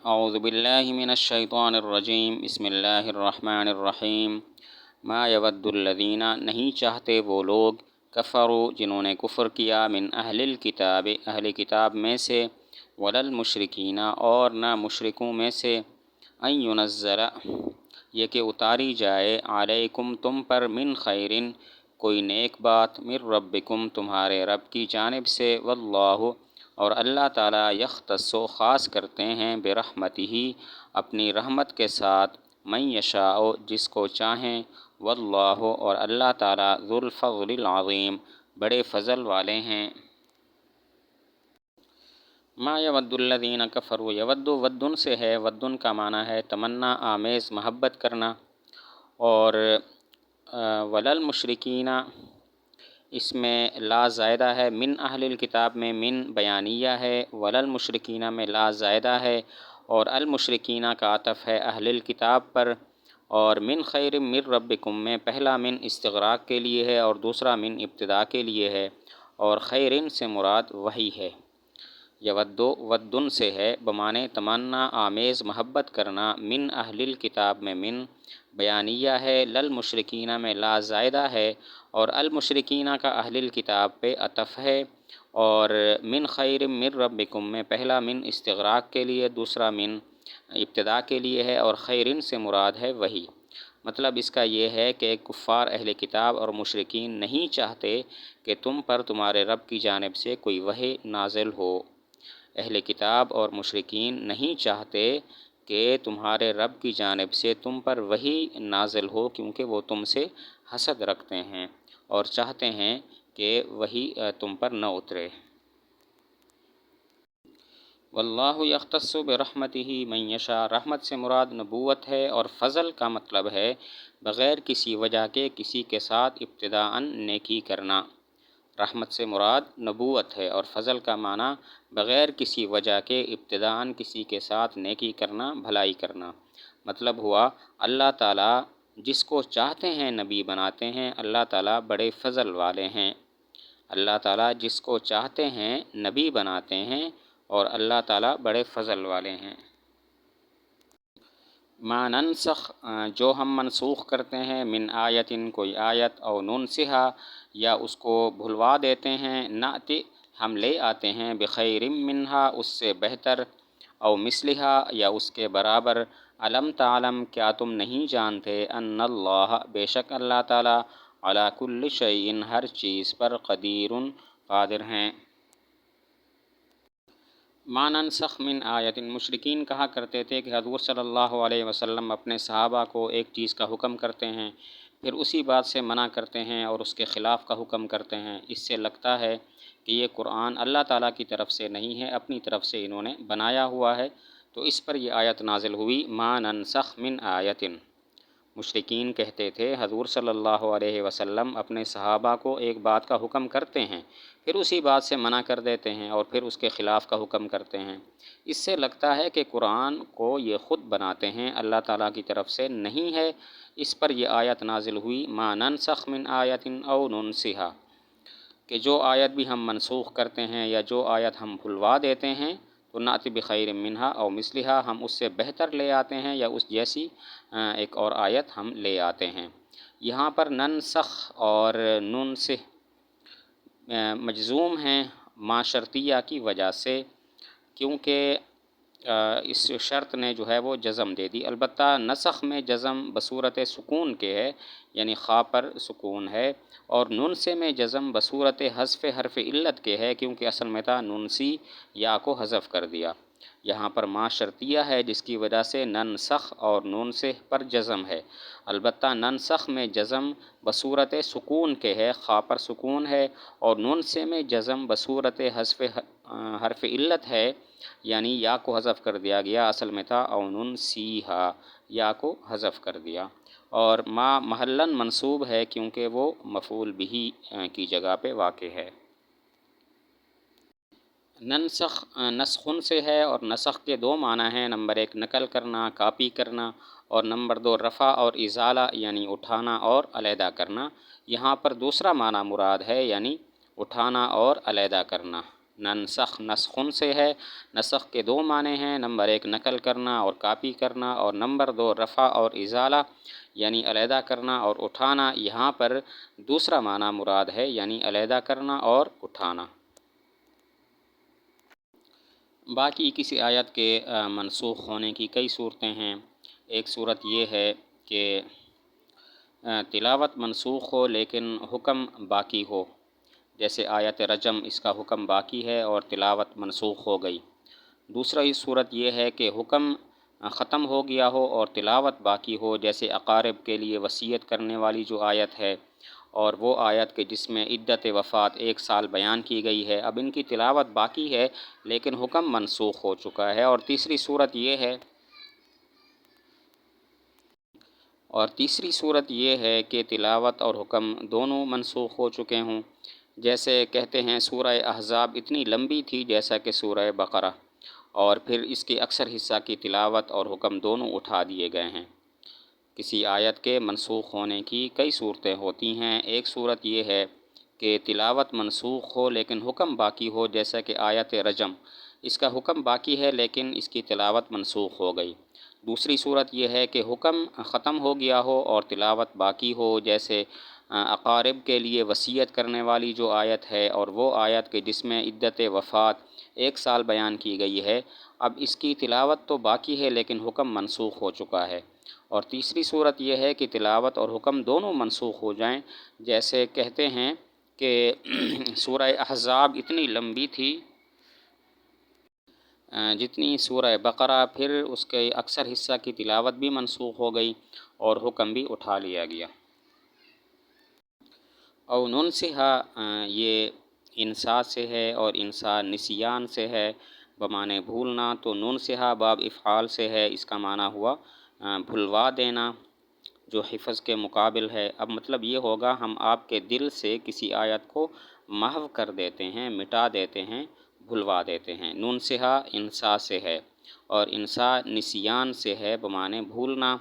اعوذ باللہ من الشیطان الرجیم بسم اللہ الرحمن الرحیم ما یود الذین نہیں چاہتے وہ لوگ کفروا جنہوں نے کفر کیا من اہل الکتاب اہل کتاب میں سے ولا المشرکین اور نہ مشرکوں میں سے ان ینزل یہ کہ اتاری جائے علیکم تم پر من خیرن کوئی نیک بات من ربکم تمہارے رب کی جانب سے واللہ اور اللہ تعالیٰ یختص خاص کرتے ہیں برحمتہ اپنی رحمت کے ساتھ من یشاء جس کو چاہیں واللہ اور اللہ تعالیٰ ذو الفضل العظیم بڑے فضل والے ہیں۔ ما یود الذین کفروا یود ودن سے ہے، ودن کا معنی ہے تمنا آمیز محبت کرنا، اور ولا المشرکین اس میں لا زائدہ ہے، من اہل الکتاب میں من بیانیہ ہے، ولا المشرکین میں لا زائدہ ہے، اور المشرکین کا عطف ہے اہل الکتاب پر، اور من خیر من ربکم میں پہلا من استغراق کے لیے ہے اور دوسرا من ابتدا کے لیے ہے، اور خیرن سے مراد وہی ہے۔ یودو ودن سے ہے بمعنی تمنا آمیز محبت کرنا، من اہل الکتاب میں من بیانیہ ہے، للمشرکین میں لا زائدہ ہے، اور المشرکین کا اہل الکتاب پہ عطف ہے، اور من خیر من ربکم میں پہلا من استغراق کے لیے دوسرا من ابتدا کے لیے ہے، اور خیرن سے مراد ہے وہی۔ مطلب اس کا یہ ہے کہ کفار اہل کتاب اور مشرکین نہیں چاہتے کہ تم پر تمہارے رب کی جانب سے کوئی وحی نازل ہو۔ اہل کتاب اور مشرکین نہیں چاہتے کہ تمہارے رب کی جانب سے تم پر وحی نازل ہو، کیونکہ وہ تم سے حسد رکھتے ہیں اور چاہتے ہیں کہ وحی تم پر نہ اترے۔ واللہ یختص برحمتہ من یشاء رحمت سے مراد نبوت ہے، اور فضل کا مطلب ہے بغیر کسی وجہ کے کسی کے ساتھ ابتداءً نیکی کرنا۔ رحمت سے مراد نبوت ہے، اور فضل کا معنی بغیر کسی وجہ کے ابتداءً کسی کے ساتھ نیکی کرنا، بھلائی کرنا۔ مطلب ہوا اللہ تعالیٰ جس کو چاہتے ہیں نبی بناتے ہیں، اللہ تعالیٰ بڑے فضل والے ہیں۔ اللہ تعالیٰ جس کو چاہتے ہیں نبی بناتے ہیں، اور اللہ تعالیٰ بڑے فضل والے ہیں۔ ما ننسخ جو ہم منسوخ کرتے ہیں، من آیتن کوئی آیت، او ننسہا یا اس کو بھلوا دیتے ہیں، نأتی ہم لے آتے ہیں بخیر منہا اس سے بہتر، او مثلہا یا اس کے برابر۔ علم تعلم کیا تم نہیں جانتے، ان اللہ بے شک اللہ تعالیٰ علی کل شیء ہر چیز پر قدیر قادر ہیں۔ ما ننسخ من آیت مشرکین کہا کرتے تھے کہ حضور صلی اللہ علیہ وسلم اپنے صحابہ کو ایک چیز کا حکم کرتے ہیں، پھر اسی بات سے منع کرتے ہیں اور اس کے خلاف کا حکم کرتے ہیں۔ اس سے لگتا ہے کہ یہ قرآن اللہ تعالیٰ کی طرف سے نہیں ہے، اپنی طرف سے انہوں نے بنایا ہوا ہے، تو اس پر یہ آیت نازل ہوئی ما ننسخ من آیت۔ مشرکین کہتے تھے حضور صلی اللہ علیہ وسلم اپنے صحابہ کو ایک بات کا حکم کرتے ہیں، پھر اسی بات سے منع کر دیتے ہیں اور پھر اس کے خلاف کا حکم کرتے ہیں۔ اس سے لگتا ہے کہ قرآن کو یہ خود بناتے ہیں، اللہ تعالیٰ کی طرف سے نہیں ہے۔ اس پر یہ آیت نازل ہوئی ما ننسخ من آیت او ننسہا، کہ جو آیت بھی ہم منسوخ کرتے ہیں یا جو آیت ہم بھلوا دیتے ہیں، تو نأتی بخیر منہا او مثلہا ہم اس سے بہتر لے آتے ہیں یا اس جیسی ایک اور آیت ہم لے آتے ہیں۔ یہاں پر ننسخ اور ننسخ مجزوم ہیں ما شرطیہ کی وجہ سے، کیونکہ اس شرط نے جو ہے وہ جزم دے دی۔ البتہ نسخ میں جزم بصورت سکون کے ہے، یعنی خا پر سکون ہے، اور ننسے میں جزم بصورت حذف حرف علت کے ہے، کیونکہ اصل میں تھا ننسی یا کو حذف کر دیا۔ یہاں پر ما شرطیہ ہے جس کی وجہ سے ننسخ اور ننسخ پر جزم ہے۔ البتہ ننسخ میں جزم بصورت سکون کے ہے، خا پر سکون ہے، اور ننسے میں جزم بصورت حذف حرف علت ہے، یعنی یا کو حذف کر دیا گیا، اصل میں تھا او ننسیہا، یا کو حذف کر دیا۔ اور ما محلاً منصوب ہے کیونکہ وہ مفعول بہ کی جگہ پہ واقع ہے۔ ننسخ نسخن سے ہے، اور نسخ کے دو معنی ہیں، نمبر ایک نقل کرنا، کاپی کرنا، اور نمبر دو رفع اور ازالہ یعنی اٹھانا اور علیحدہ کرنا۔ یہاں پر دوسرا معنی مراد ہے، یعنی اٹھانا اور علیحدہ کرنا۔ ننسخ نسخن سے ہے۔ نسخ کے 2 معنی ہیں، نمبر 1 نقل کرنا اور کاپی کرنا، اور نمبر 2 رفع اور ازالہ یعنی علیحدہ کرنا اور اٹھانا۔ یہاں پر دوسرا معنی مراد ہے، یعنی علیحدہ کرنا اور اٹھانا۔ باقی کسی آیت کے منسوخ ہونے کی کئی صورتیں ہیں۔ ایک صورت یہ ہے کہ تلاوت منسوخ ہو لیکن حکم باقی ہو، جیسے آیت رجم، اس کا حکم باقی ہے اور تلاوت منسوخ ہو گئی۔ دوسرا ہی صورت یہ ہے کہ حکم ختم ہو گیا ہو اور تلاوت باقی ہو، جیسے اقارب کے لیے وصیت کرنے والی جو آیت ہے، اور وہ آیت کہ جس میں عدت وفات 1 سال بیان کی گئی ہے، اب ان کی تلاوت باقی ہے لیکن حکم منسوخ ہو چکا ہے۔ اور تیسری صورت یہ ہے کہ تلاوت اور حکم دونوں منسوخ ہو چکے ہوں، جیسے کہتے ہیں سورہ احزاب اتنی لمبی تھی جیسا کہ سورہ بقرہ، اور پھر اس کے اکثر حصہ کی تلاوت اور حکم دونوں اٹھا دیے گئے ہیں۔ کسی آیت کے منسوخ ہونے کی کئی صورتیں ہوتی ہیں۔ ایک صورت یہ ہے کہ تلاوت منسوخ ہو لیکن حکم باقی ہو، جیسا کہ آیت رجم، اس کا حکم باقی ہے لیکن اس کی تلاوت منسوخ ہو گئی۔ دوسری صورت یہ ہے کہ حکم ختم ہو گیا ہو اور تلاوت باقی ہو، جیسے اقارب کے لیے وصیت کرنے والی جو آیت ہے، اور وہ آیت کہ جس میں عدت وفات 1 سال بیان کی گئی ہے، اب اس کی تلاوت تو باقی ہے لیکن حکم منسوخ ہو چکا ہے۔ اور تیسری صورت یہ ہے کہ تلاوت اور حکم دونوں منسوخ ہو جائیں، جیسے کہتے ہیں کہ سورہ احزاب اتنی لمبی تھی جتنی سورہ بقرہ، پھر اس کے اکثر حصہ کی تلاوت بھی منسوخ ہو گئی اور حکم بھی اٹھا لیا گیا۔ او ننسہا یہ انسا سے ہے اور انسا نسیان سے ہے بمعنی بھولنا، تو ننسہا باب افعال سے ہے، اس کا معنی ہوا بھلوا دینا جو حفظ کے مقابل ہے۔ اب مطلب یہ ہوگا ہم آپ کے دل سے کسی آیت کو محو کر دیتے ہیں، مٹا دیتے ہیں، بھلوا دیتے ہیں۔ ننسہا انسا سے ہے اور انسا نسیان سے ہے بمعنی بھولنا،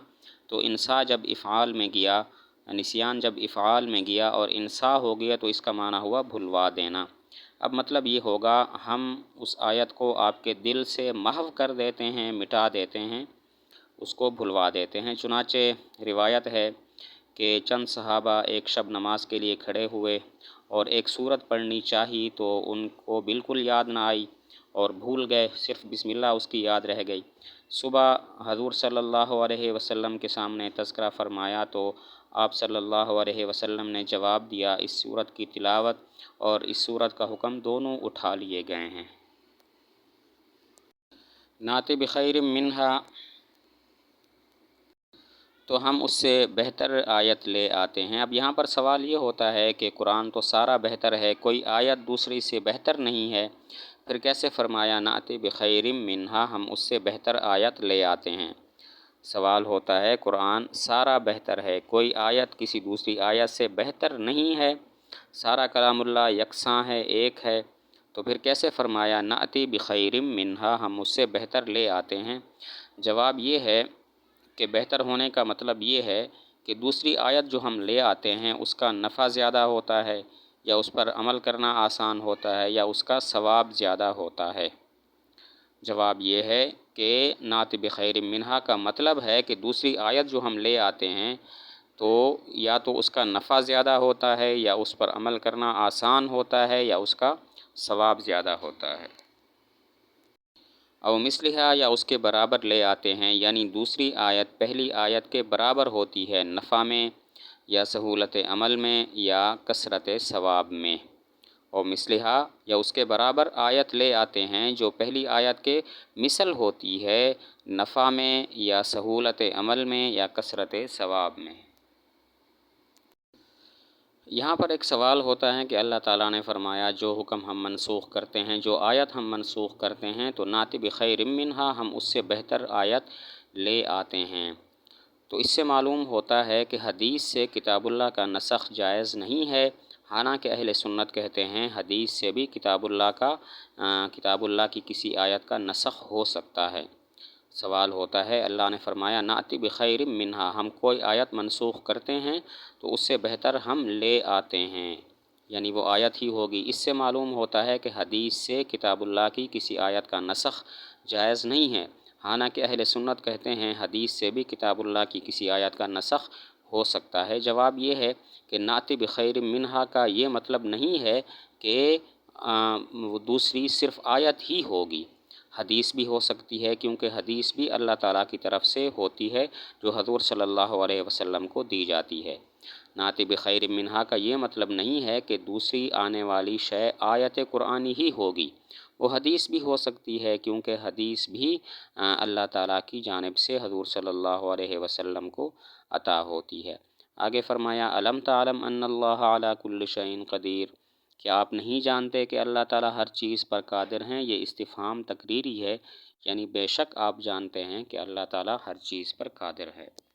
تو انسا جب افعال میں گیا، نسیان جب افعال میں گیا اور انسا ہو گیا تو اس کا معنی ہوا بھلوا دینا۔ اب مطلب یہ ہوگا ہم اس آیت کو آپ کے دل سے محو کر دیتے ہیں، مٹا دیتے ہیں، اس کو بھلوا دیتے ہیں۔ چنانچہ روایت ہے کہ چند صحابہ ایک شب نماز کے لیے کھڑے ہوئے اور ایک سورت پڑھنی چاہی تو ان کو بالکل یاد نہ آئی اور بھول گئے، صرف بسم اللہ اس کی یاد رہ گئی۔ صبح حضور صلی اللہ علیہ وسلم کے سامنے تذکرہ فرمایا تو آپ صلی اللہ علیہ وسلم نے جواب دیا اس سورت کی تلاوت اور اس سورت کا حکم دونوں اٹھا لیے گئے ہیں۔ نَأْتِ بِخَيْرٍ مِّنْهَا، تو ہم اس سے بہتر آیت لے آتے ہیں۔ اب یہاں پر سوال یہ ہوتا ہے کہ قرآن تو سارا بہتر ہے، کوئی آیت دوسری سے بہتر نہیں ہے، پھر کیسے فرمایا نَأْتِ بِخَيْرٍ مِّنْهَا، ہم اس سے بہتر آیت لے آتے ہیں؟ سوال ہوتا ہے قرآن سارا بہتر ہے، کوئی آیت کسی دوسری آیت سے بہتر نہیں ہے، سارا کلام اللہ یکساں ہے، ایک ہے، تو پھر کیسے فرمایا نَأْتِ بِخَيْرٍ مِّنْهَا، ہم اس سے بہتر لے آتے ہیں؟ جواب یہ ہے کہ بہتر ہونے کا مطلب یہ ہے کہ دوسری آیت جو ہم لے آتے ہیں اس کا نفع زیادہ ہوتا ہے، یا اس پر عمل کرنا آسان ہوتا ہے، یا اس کا ثواب زیادہ ہوتا ہے۔ جواب یہ ہے کہ نَأْتِ بِخَيْرٍ مِّنْهَا کا مطلب ہے کہ دوسری آیت جو ہم لے آتے ہیں تو یا تو اس کا نفع زیادہ ہوتا ہے، یا اس پر عمل کرنا آسان ہوتا ہے، یا اس کا ثواب زیادہ ہوتا ہے۔ او مثلہا، یا اس کے برابر لے آتے ہیں، یعنی دوسری آیت پہلی آیت کے برابر ہوتی ہے نفع میں، یا سہولت عمل میں، یا کثرت ثواب میں۔ او مثلہا، یا اس کے برابر آیت لے آتے ہیں جو پہلی آیت کے مثل ہوتی ہے نفع میں، یا سہولت عمل میں، یا کثرت ثواب میں۔ یہاں پر ایک سوال ہوتا ہے کہ اللہ تعالیٰ نے فرمایا جو حکم ہم منسوخ کرتے ہیں، جو آیت ہم منسوخ کرتے ہیں، تو نَأْتِ بِخَيْرٍ مِّنْهَا، ہم اس سے بہتر آیت لے آتے ہیں۔ تو اس سے معلوم ہوتا ہے کہ حدیث سے کتاب اللہ کا نسخ جائز نہیں ہے، حالانکہ اہل سنت کہتے ہیں حدیث سے بھی کتاب اللہ کی کسی آیت کا نسخ ہو سکتا ہے۔ سوال ہوتا ہے اللہ نے فرمایا نَأْتِ بِخَيْرٍ مِّنْهَا، ہم کوئی آیت منسوخ کرتے ہیں تو اس سے بہتر ہم لے آتے ہیں، یعنی وہ آیت ہی ہوگی۔ اس سے معلوم ہوتا ہے کہ حدیث سے کتاب اللہ کی کسی آیت کا نسخ جائز نہیں ہے، حالانکہ اہل سنت کہتے ہیں حدیث سے بھی کتاب اللہ کی کسی آیت کا نسخ ہو سکتا ہے۔ جواب یہ ہے کہ ناطِ بخیر منہا کا یہ مطلب نہیں ہے کہ وہ دوسری صرف آیت ہی ہوگی، حدیث بھی ہو سکتی ہے، کیونکہ حدیث بھی اللہ تعالیٰ کی طرف سے ہوتی ہے جو حضور صلی اللہ علیہ وسلم کو دی جاتی ہے۔ ناطِ بخیر منہا کا یہ مطلب نہیں ہے کہ دوسری آنے والی شے آیت قرآنی ہی ہوگی، وہ حدیث بھی ہو سکتی ہے، کیونکہ حدیث بھی اللہ تعالیٰ کی جانب سے حضور صلی اللہ علیہ وسلم کو عطا ہوتی ہے۔ آگے فرمایا الم تعلم ان اللہ علی کل شیء قدیر، کیا آپ نہیں جانتے کہ اللہ تعالیٰ ہر چیز پر قادر ہیں؟ یہ استفہام تقریری ہے، یعنی بے شک آپ جانتے ہیں کہ اللہ تعالیٰ ہر چیز پر قادر ہے۔